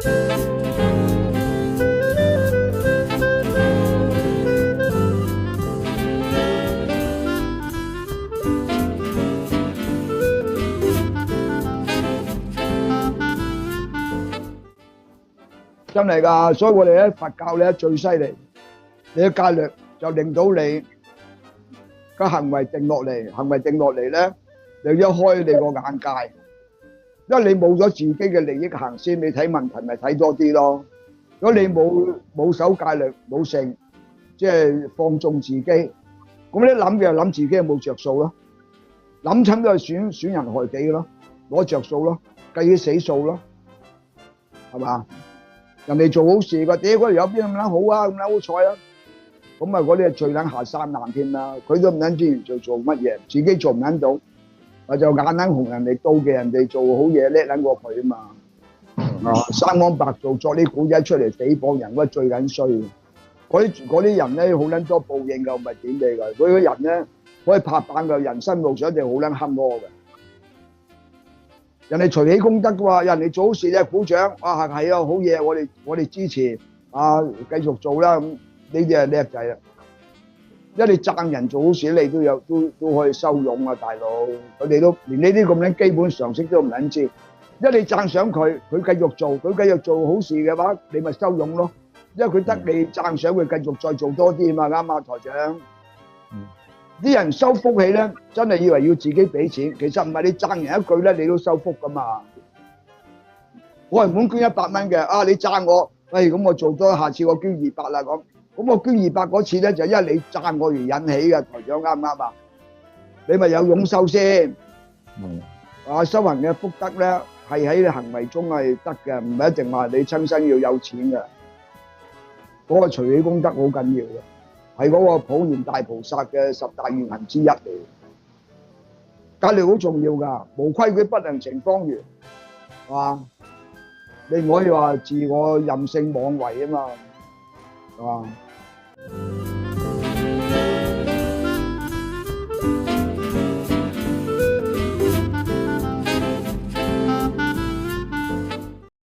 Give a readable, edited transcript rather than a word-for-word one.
真係㗎，所以我哋咧佛教咧最犀利，你嘅戒律就令到你個行為定落嚟，行為定落嚟咧，你一開你個眼界，因為你冇咗自己嘅利益行先，你睇問題咪睇多啲咯。如果你冇守戒律，冇成，即係放縱自己，咁你諗嘅就諗自己有冇着數咯，諗親都係損人害己嘅咯，攞着數咯，計啲死數咯，係嘛？人哋做好事嘅，屌嗰條友邊咁撚好啊，咁撚好彩啊！咁啊嗰啲係最撚下三濫添啦，佢都唔撚知做乜嘢，自己做唔撚到，我就眼撚紅人哋妒忌人哋做好嘢叻撚過佢啊嘛！啊，生安白做作啲古仔出嚟誹謗人，嗰最撚衰。嗰啲人咧好撚多報應㗎，唔係點你㗎？嗰啲人咧可以拍板㗎，人生路上一定好撚坎坷嘅。人哋隨喜功德嘅喎，人哋做好事咧鼓掌，啊係啊好嘢，我哋支持啊，繼續做啦咁，呢啲係叻仔啦。因為你讚人做好事，你都可以收傭啊，大佬。佢哋都連呢啲咁樣基本常識都唔撚知。因為你讚賞佢，佢繼續做好事嘅話，你咪收傭咯。因為佢得你讚賞佢繼續再做多啲嘛，啱啊，台長。啲人收福氣咧，真係以為要自己俾錢，其實唔係，你讚人一句咧，你都收福噶嘛。我原本捐100蚊嘅，啊你讚我，喂咁我做多，下次我捐200啦咁。咁我捐200嗰次咧，就因為你讚我而引起嘅，台長啱唔啱啊？你咪有佣收先。啊，修行嘅福德咧，係喺你行為中係得嘅，唔係一定話你親身要有錢嘅。嗰個隨喜功德好緊要嘅。係嗰個普賢大菩薩嘅10大願行之一嚟，戒律好重要㗎，無規矩不能成方圓，係嘛？你唔可以話自我任性妄為啊嘛，係嘛？